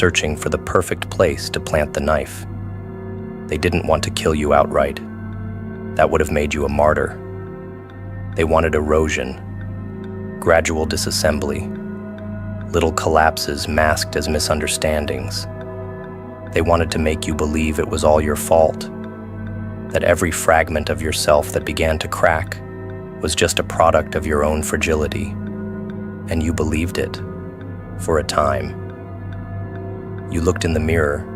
searching for the perfect place to plant the knife. They didn't want to kill you outright. That would have made you a martyr. They wanted erosion, gradual disassembly, little collapses masked as misunderstandings. They wanted to make you believe it was all your fault, that every fragment of yourself that began to crack was just a product of your own fragility. And you believed it, for a time. You looked in the mirror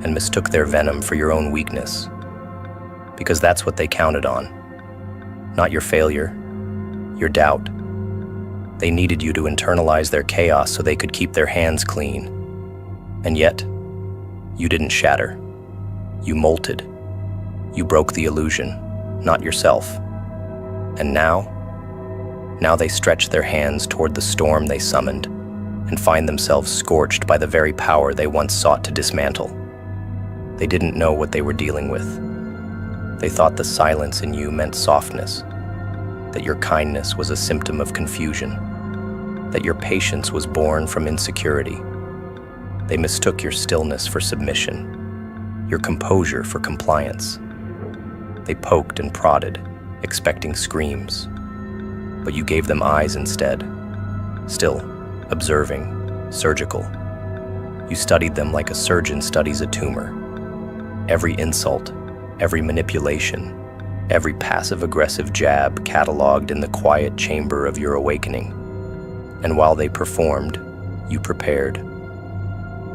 and mistook their venom for your own weakness, because that's what they counted on, not your failure, your doubt. They needed you to internalize their chaos so they could keep their hands clean. And yet, you didn't shatter. You molted. You broke the illusion, not yourself. And now they stretch their hands toward the storm they summoned and find themselves scorched by the very power they once sought to dismantle. They didn't know what they were dealing with. They thought the silence in you meant softness, that your kindness was a symptom of confusion, that your patience was born from insecurity. They mistook your stillness for submission, your composure for compliance. They poked and prodded, expecting screams, but you gave them eyes instead, still, observing, surgical. You studied them like a surgeon studies a tumor. Every insult, every manipulation, every passive-aggressive jab cataloged in the quiet chamber of your awakening. And while they performed, you prepared.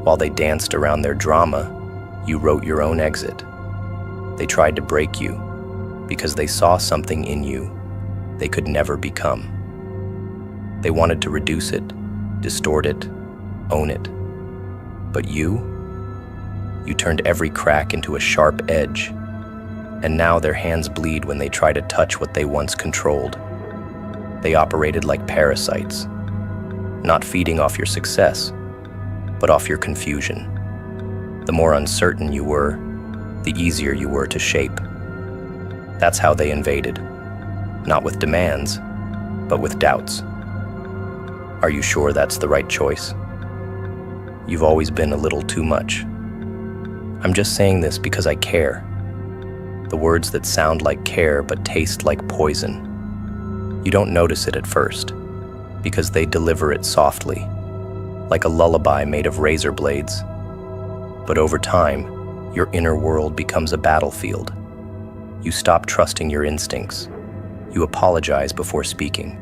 While they danced around their drama, you wrote your own exit. They tried to break you because they saw something in you they could never become. They wanted to reduce it, distort it, own it. But you turned every crack into a sharp edge, and now their hands bleed when they try to touch what they once controlled. They operated like parasites, not feeding off your success, but off your confusion. The more uncertain you were, the easier you were to shape. That's how they invaded, not with demands, but with doubts. Are you sure that's the right choice? You've always been a little too much. I'm just saying this because I care. The words that sound like care but taste like poison. You don't notice it at first, because they deliver it softly, like a lullaby made of razor blades. But over time, your inner world becomes a battlefield. You stop trusting your instincts. You apologize before speaking.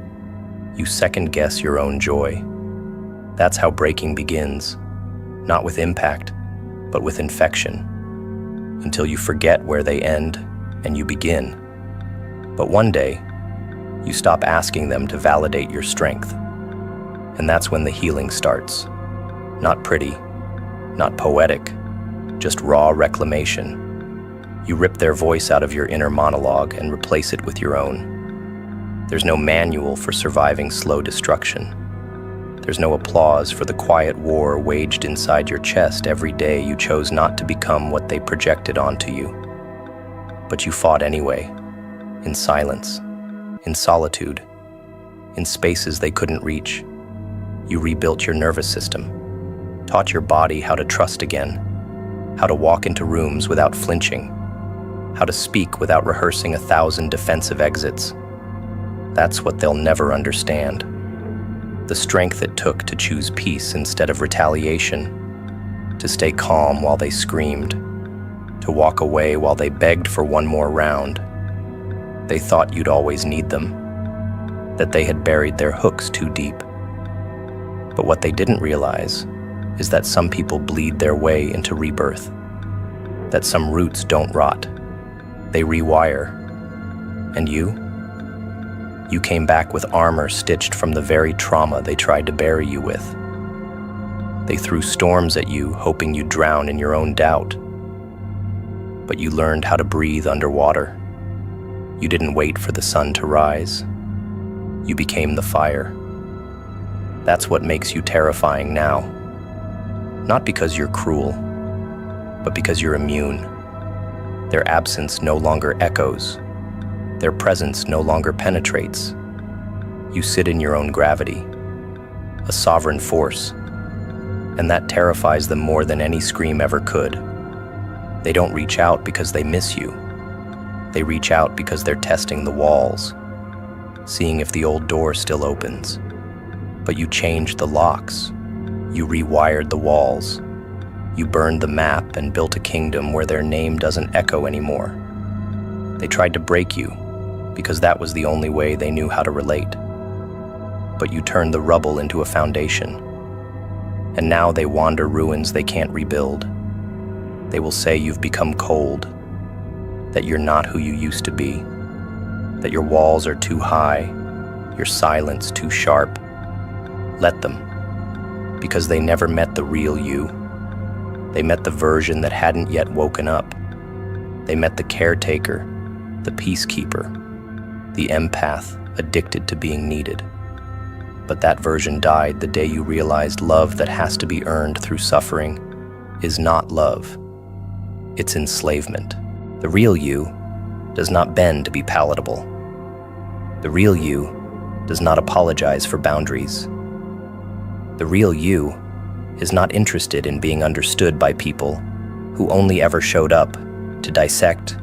You second-guess your own joy. That's how breaking begins, not with impact, but with infection, until you forget where they end and you begin. But one day, you stop asking them to validate your strength. And that's when the healing starts. Not pretty, not poetic, just raw reclamation. You rip their voice out of your inner monologue and replace it with your own. There's no manual for surviving slow destruction. There's no applause for the quiet war waged inside your chest every day you chose not to become what they projected onto you. But you fought anyway, in silence, in solitude, in spaces they couldn't reach. You rebuilt your nervous system, taught your body how to trust again, how to walk into rooms without flinching, how to speak without rehearsing 1,000 defensive exits. That's what they'll never understand. The strength it took to choose peace instead of retaliation, to stay calm while they screamed, to walk away while they begged for one more round. They thought you'd always need them, that they had buried their hooks too deep. But what they didn't realize is that some people bleed their way into rebirth, that some roots don't rot, they rewire. And you came back with armor stitched from the very trauma they tried to bury you with. They threw storms at you, hoping you'd drown in your own doubt. But you learned how to breathe underwater. You didn't wait for the sun to rise. You became the fire. That's what makes you terrifying now. Not because you're cruel, but because you're immune. Their absence no longer echoes. Their presence no longer penetrates. You sit in your own gravity, a sovereign force, and that terrifies them more than any scream ever could. They don't reach out because they miss you. They reach out because they're testing the walls, seeing if the old door still opens. But you changed the locks. You rewired the walls. You burned the map and built a kingdom where their name doesn't echo anymore. They tried to break you because that was the only way they knew how to relate. But you turned the rubble into a foundation. And now they wander ruins they can't rebuild. They will say you've become cold, that you're not who you used to be, that your walls are too high, your silence too sharp. Let them, because they never met the real you. They met the version that hadn't yet woken up. They met the caretaker, the peacekeeper, the empath addicted to being needed. But that version died the day you realized love that has to be earned through suffering is not love. It's enslavement. The real you does not bend to be palatable. The real you does not apologize for boundaries. The real you is not interested in being understood by people who only ever showed up to dissect,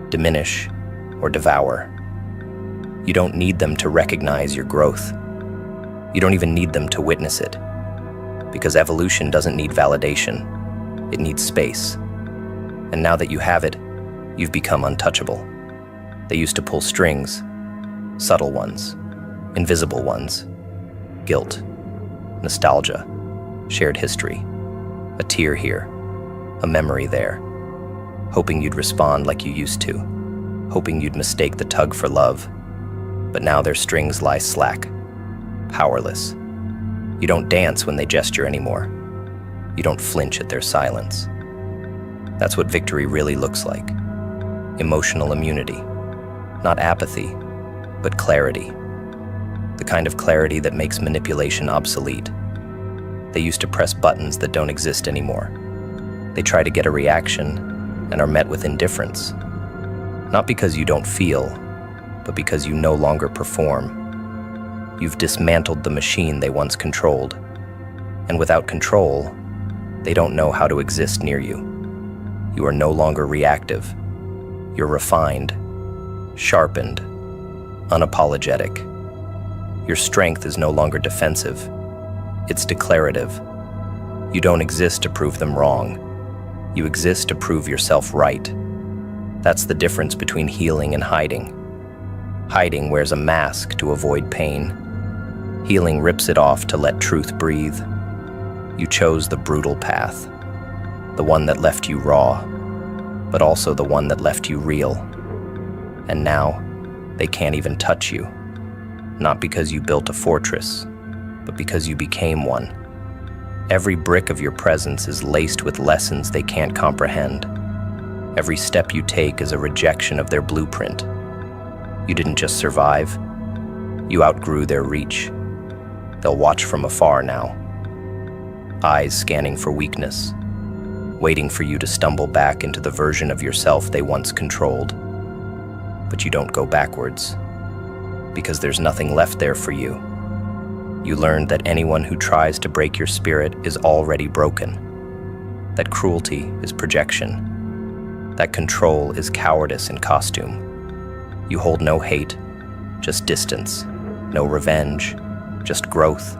diminish, or devour. You don't need them to recognize your growth. You don't even need them to witness it, because evolution doesn't need validation. It needs space. And now that you have it, you've become untouchable. They used to pull strings, subtle ones, invisible ones, guilt, nostalgia, shared history, a tear here, a memory there, hoping you'd respond like you used to, hoping you'd mistake the tug for love. But now their strings lie slack, powerless. You don't dance when they gesture anymore. You don't flinch at their silence. That's what victory really looks like. Emotional immunity. Not apathy, but clarity. The kind of clarity that makes manipulation obsolete. They used to press buttons that don't exist anymore. They try to get a reaction and are met with indifference. Not because you don't feel, but because you no longer perform. You've dismantled the machine they once controlled. And without control, they don't know how to exist near you. You are no longer reactive. You're refined, sharpened, unapologetic. Your strength is no longer defensive. It's declarative. You don't exist to prove them wrong. You exist to prove yourself right. That's the difference between healing and hiding. Hiding wears a mask to avoid pain. Healing rips it off to let truth breathe. You chose the brutal path, the one that left you raw, but also the one that left you real. And now, they can't even touch you. Not because you built a fortress, but because you became one. Every brick of your presence is laced with lessons they can't comprehend. Every step you take is a rejection of their blueprint. You didn't just survive, you outgrew their reach. They'll watch from afar now, eyes scanning for weakness, waiting for you to stumble back into the version of yourself they once controlled. But you don't go backwards, because there's nothing left there for you. You learned that anyone who tries to break your spirit is already broken, that cruelty is projection, that control is cowardice in costume. You hold no hate, just distance, no revenge, just growth.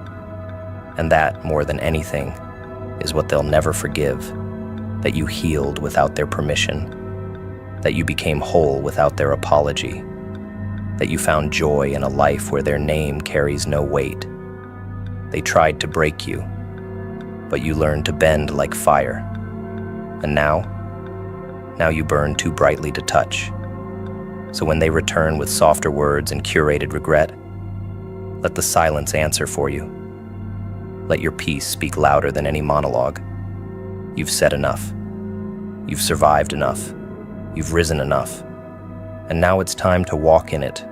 And that, more than anything, is what they'll never forgive, that you healed without their permission, that you became whole without their apology, that you found joy in a life where their name carries no weight. They tried to break you, but you learned to bend like fire. And now you burn too brightly to touch. So when they return with softer words and curated regret, let the silence answer for you. Let your peace speak louder than any monologue. You've said enough. You've survived enough. You've risen enough. And now it's time to walk in it,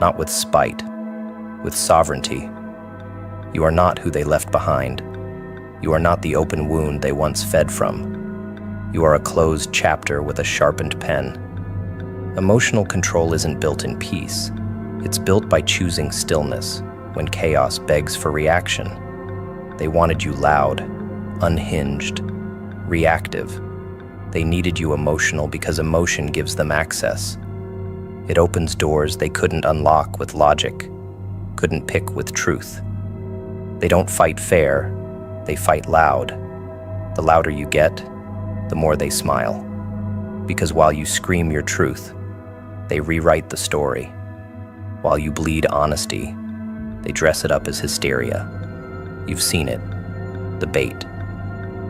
not with spite, with sovereignty. You are not who they left behind. You are not the open wound they once fed from. You are a closed chapter with a sharpened pen. Emotional control isn't built in peace. It's built by choosing stillness when chaos begs for reaction. They wanted you loud. unhinged, reactive. They needed you emotional because emotion gives them access. It opens doors they couldn't unlock with logic, couldn't pick with truth. They don't fight fair, they fight loud. The louder you get, the more they smile. Because while you scream your truth, they rewrite the story. While you bleed honesty, they dress it up as hysteria. You've seen it. The bait.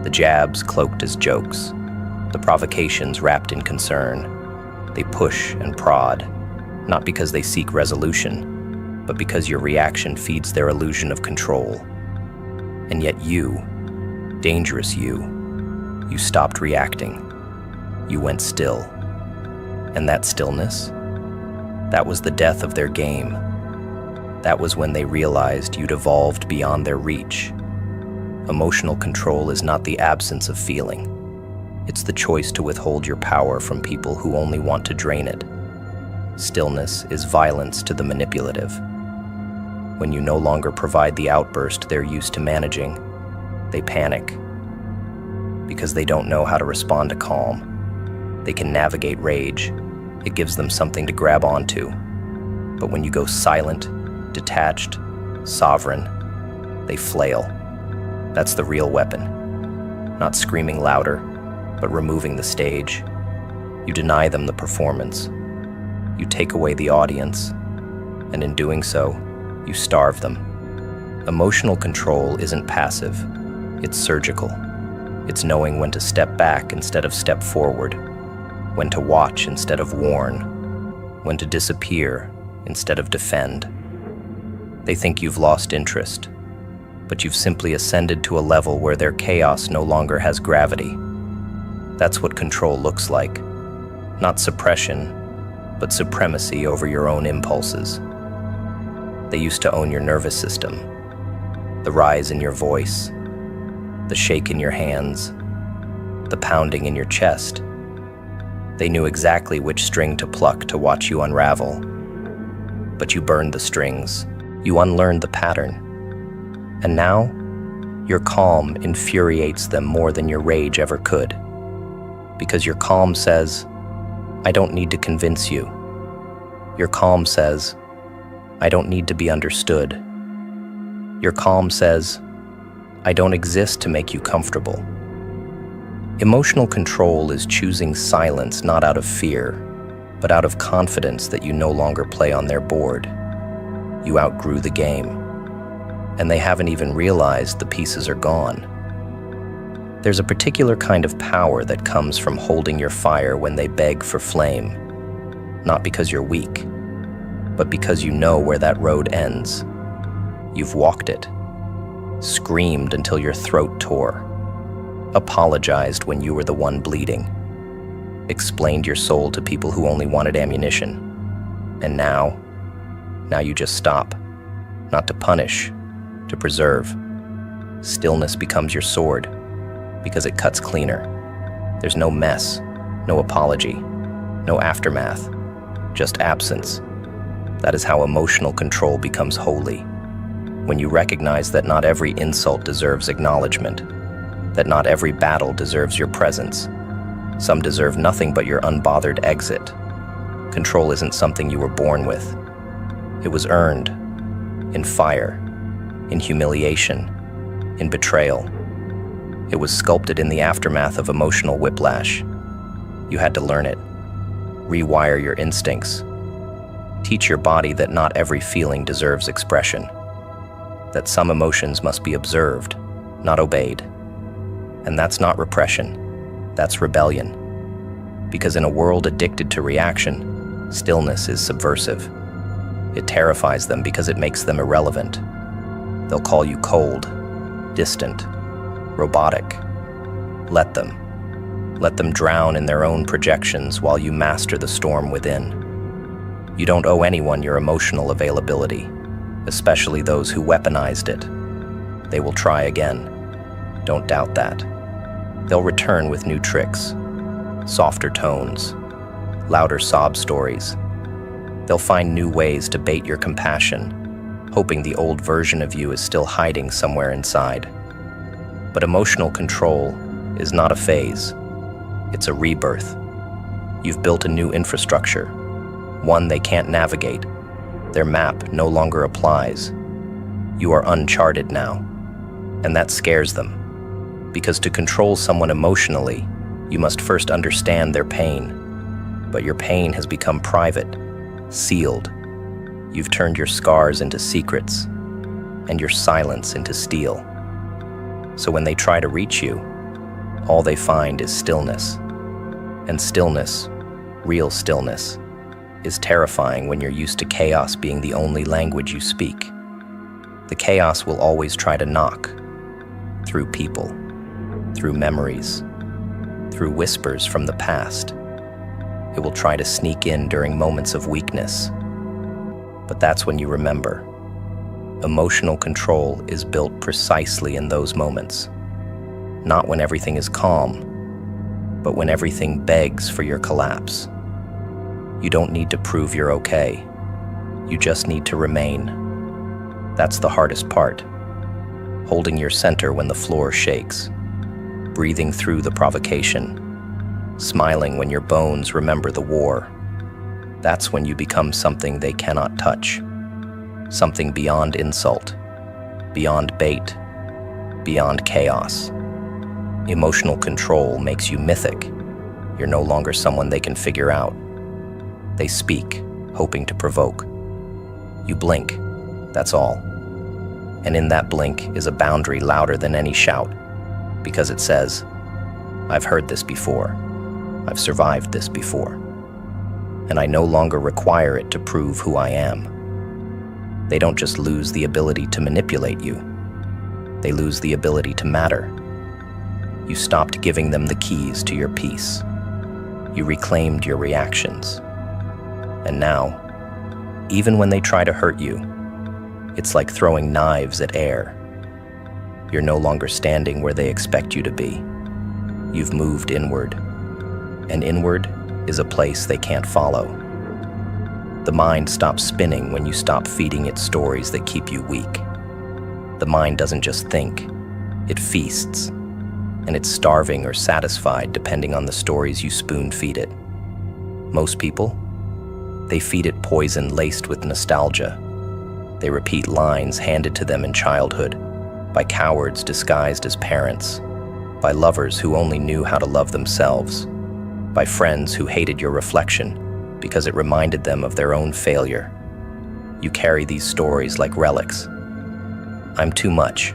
The jabs cloaked as jokes. The provocations wrapped in concern. They push and prod, not because they seek resolution, but because your reaction feeds their illusion of control. And yet you, dangerous you stopped reacting. You went still. And that stillness, that was the death of their game. That was when they realized you'd evolved beyond their reach. Emotional control is not the absence of feeling. It's the choice to withhold your power from people who only want to drain it. Stillness is violence to the manipulative. When you no longer provide the outburst they're used to managing, they panic. Because they don't know how to respond to calm. They can navigate rage. It gives them something to grab onto. But when you go silent, detached, sovereign, they flail. That's the real weapon. Not screaming louder, but removing the stage. You deny them the performance. You take away the audience, and in doing so, you starve them. Emotional control isn't passive, it's surgical. It's knowing when to step back instead of step forward, when to watch instead of warn, when to disappear instead of defend. They think you've lost interest, but you've simply ascended to a level where their chaos no longer has gravity. That's what control looks like. Not suppression, but supremacy over your own impulses. They used to own your nervous system, the rise in your voice, the shake in your hands, the pounding in your chest. They knew exactly which string to pluck to watch you unravel. But you burned the strings, you unlearned the pattern. And now, your calm infuriates them more than your rage ever could. Because your calm says, I don't need to convince you. Your calm says, I don't need to be understood. Your calm says, I don't exist to make you comfortable. Emotional control is choosing silence not out of fear, but out of confidence that you no longer play on their board. You outgrew the game, and they haven't even realized the pieces are gone. There's a particular kind of power that comes from holding your fire when they beg for flame, not because you're weak, but because you know where that road ends. You've walked it, screamed until your throat tore, apologized when you were the one bleeding, explained your soul to people who only wanted ammunition. And now you just stop, not to punish, to preserve. Stillness becomes your sword, because it cuts cleaner. There's no mess, no apology, no aftermath, just absence. That is how emotional control becomes holy. When you recognize that not every insult deserves acknowledgement, that not every battle deserves your presence. Some deserve nothing but your unbothered exit. Control isn't something you were born with. It was earned, in fire, in humiliation, in betrayal. It was sculpted in the aftermath of emotional whiplash. You had to learn it, rewire your instincts, teach your body that not every feeling deserves expression, that some emotions must be observed, not obeyed. And that's not repression, that's rebellion. Because in a world addicted to reaction, stillness is subversive. It terrifies them because it makes them irrelevant. They'll call you cold, distant, robotic. Let them drown in their own projections while you master the storm within. You don't owe anyone your emotional availability, especially those who weaponized it. They will try again. Don't doubt that. They'll return with new tricks, softer tones, louder sob stories. They'll find new ways to bait your compassion, hoping the old version of you is still hiding somewhere inside. But emotional control is not a phase. It's a rebirth. You've built a new infrastructure, one they can't navigate. Their map no longer applies. You are uncharted now, and that scares them. Because to control someone emotionally, you must first understand their pain. But your pain has become private, sealed. You've turned your scars into secrets, and your silence into steel. So when they try to reach you, all they find is stillness. And stillness, real stillness, is terrifying when you're used to chaos being the only language you speak. The chaos will always try to knock, through people, through memories, through whispers from the past. It will try to sneak in during moments of weakness. But that's when you remember. Emotional control is built precisely in those moments. Not when everything is calm, but when everything begs for your collapse. You don't need to prove you're okay. You just need to remain. That's the hardest part. Holding your center when the floor shakes. Breathing through the provocation. Smiling when your bones remember the war. That's when you become something they cannot touch. Something beyond insult, beyond bait, beyond chaos. Emotional control makes you mythic. You're no longer someone they can figure out. They speak, hoping to provoke. You blink, that's all. And in that blink is a boundary louder than any shout, because it says, I've heard this before. I've survived this before. And I no longer require it to prove who I am. They don't just lose the ability to manipulate you. They lose the ability to matter. You stopped giving them the keys to your peace. You reclaimed your reactions. And now, even when they try to hurt you, it's like throwing knives at air. You're no longer standing where they expect you to be. You've moved inward. And inward is a place they can't follow. The mind stops spinning when you stop feeding it stories that keep you weak. The mind doesn't just think, it feasts. And it's starving or satisfied depending on the stories you spoon-feed it. Most people, they feed it poison laced with nostalgia. They repeat lines handed to them in childhood, by cowards disguised as parents, by lovers who only knew how to love themselves, by friends who hated your reflection because it reminded them of their own failure. You carry these stories like relics. I'm too much.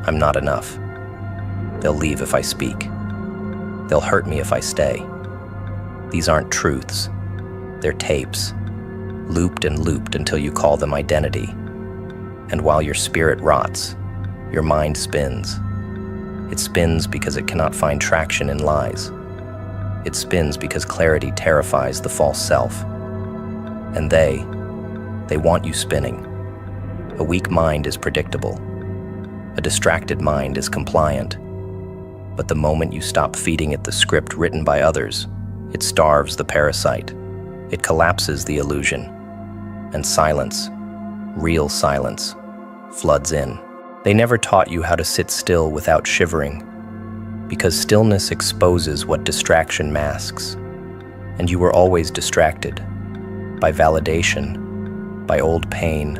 I'm not enough. They'll leave if I speak. They'll hurt me if I stay. These aren't truths. They're tapes, looped and looped until you call them identity. And while your spirit rots, your mind spins. It spins because it cannot find traction in lies. It spins because clarity terrifies the false self. And they want you spinning. A weak mind is predictable. A distracted mind is compliant. But the moment you stop feeding it the script written by others, it starves the parasite. It collapses the illusion. And silence, real silence, floods in. They never taught you how to sit still without shivering, because stillness exposes what distraction masks. And you were always distracted by validation, by old pain,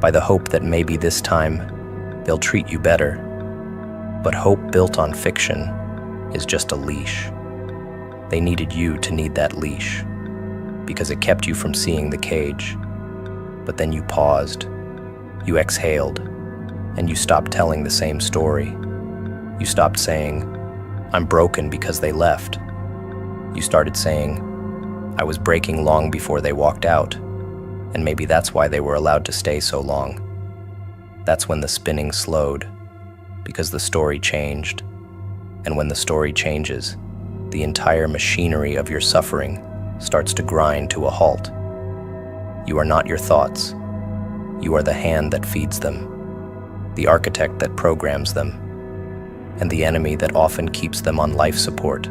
by the hope that maybe this time they'll treat you better. But hope built on fiction is just a leash. They needed you to need that leash, because it kept you from seeing the cage. But then you paused, you exhaled, and you stopped telling the same story. You stopped saying, I'm broken because they left. You started saying, I was breaking long before they walked out, and maybe that's why they were allowed to stay so long. That's when the spinning slowed, because the story changed. And when the story changes, the entire machinery of your suffering starts to grind to a halt. You are not your thoughts. You are the hand that feeds them, the architect that programs them, and the enemy that often keeps them on life support,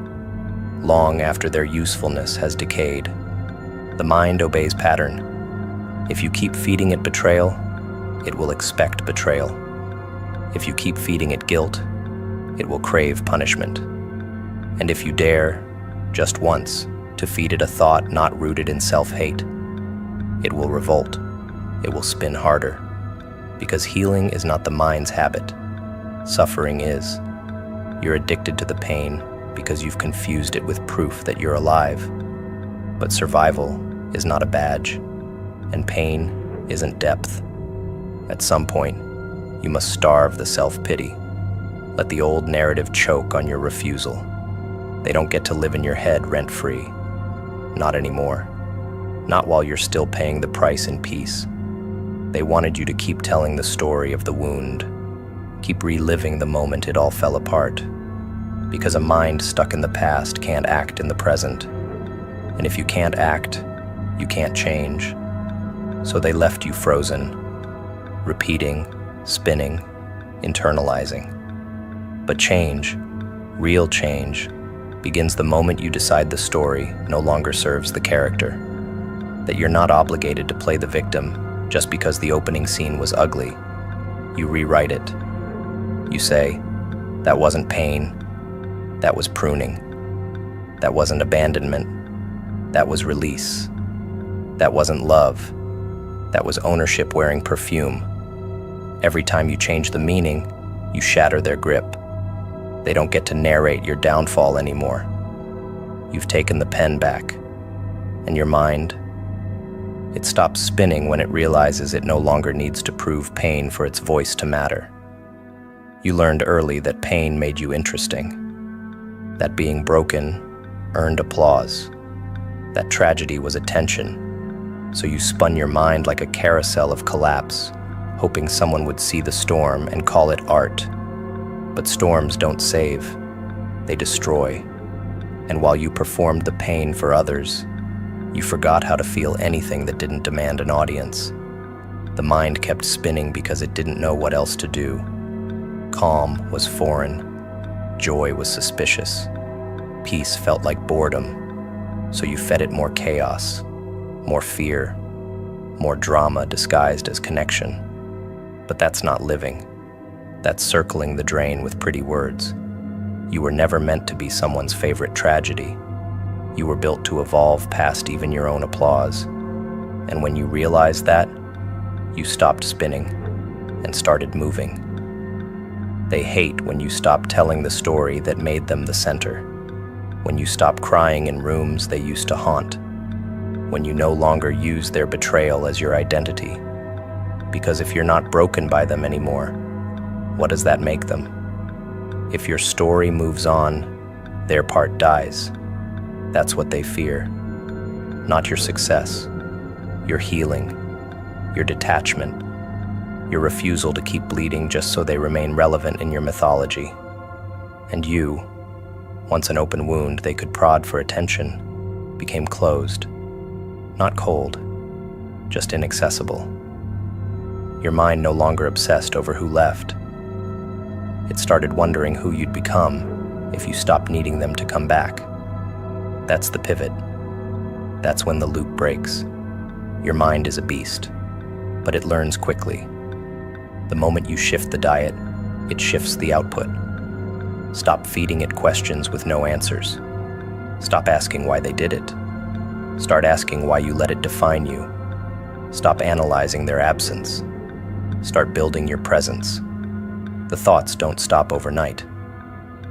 long after their usefulness has decayed. The mind obeys pattern. If you keep feeding it betrayal, it will expect betrayal. If you keep feeding it guilt, it will crave punishment. And if you dare, just once, to feed it a thought not rooted in self-hate, it will revolt. It will spin harder. Because healing is not the mind's habit. Suffering is. You're addicted to the pain because you've confused it with proof that you're alive. But survival is not a badge, and pain isn't depth. At some point, you must starve the self-pity. Let the old narrative choke on your refusal. They don't get to live in your head rent-free. Not anymore. Not while you're still paying the price in peace. They wanted you to keep telling the story of the wound. Keep reliving the moment it all fell apart. Because a mind stuck in the past can't act in the present. And if you can't act, you can't change. So they left you frozen, repeating, spinning, internalizing. But change, real change, begins the moment you decide the story no longer serves the character. That you're not obligated to play the victim just because the opening scene was ugly. You rewrite it. You say, that wasn't pain, that was pruning. That wasn't abandonment, that was release. That wasn't love, that was ownership wearing perfume. Every time you change the meaning, you shatter their grip. They don't get to narrate your downfall anymore. You've taken the pen back, and your mind, it stops spinning when it realizes it no longer needs to prove pain for its voice to matter. You learned early that pain made you interesting, that being broken earned applause, that tragedy was attention, so you spun your mind like a carousel of collapse, hoping someone would see the storm and call it art. But storms don't save, they destroy. And while you performed the pain for others, you forgot how to feel anything that didn't demand an audience. The mind kept spinning because it didn't know what else to do. Calm was foreign. Joy was suspicious. Peace felt like boredom. So you fed it more chaos, more fear, more drama disguised as connection. But that's not living. That's circling the drain with pretty words. You were never meant to be someone's favorite tragedy. You were built to evolve past even your own applause. And when you realized that, you stopped spinning and started moving. They hate when you stop telling the story that made them the center. When you stop crying in rooms they used to haunt. When you no longer use their betrayal as your identity. Because if you're not broken by them anymore, what does that make them? If your story moves on, their part dies. That's what they fear. Not your success, your healing, your detachment, your refusal to keep bleeding just so they remain relevant in your mythology. And you, once an open wound they could prod for attention, became closed. Not cold, just inaccessible. Your mind no longer obsessed over who left. It started wondering who you'd become if you stopped needing them to come back. That's the pivot. That's when the loop breaks. Your mind is a beast, but it learns quickly. The moment you shift the diet, it shifts the output. Stop feeding it questions with no answers. Stop asking why they did it. Start asking why you let it define you. Stop analyzing their absence. Start building your presence. The thoughts don't stop overnight,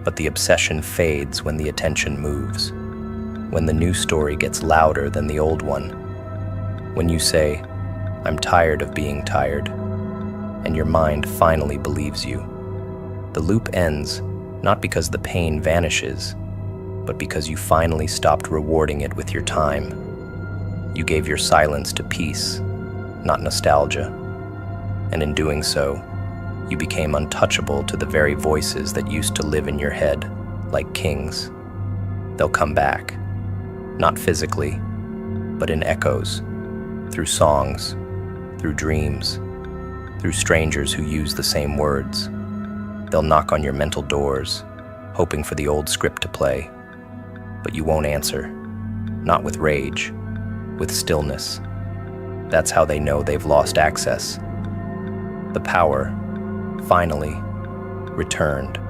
but the obsession fades when the attention moves. When the new story gets louder than the old one. When you say, I'm tired of being tired, and your mind finally believes you. The loop ends not because the pain vanishes, but because you finally stopped rewarding it with your time. You gave your silence to peace, not nostalgia. And in doing so, you became untouchable to the very voices that used to live in your head, like kings. They'll come back, not physically, but in echoes, through songs, through dreams, through strangers who use the same words. They'll knock on your mental doors, hoping for the old script to play. But you won't answer, not with rage, with stillness. That's how they know they've lost access. The power, finally, returned.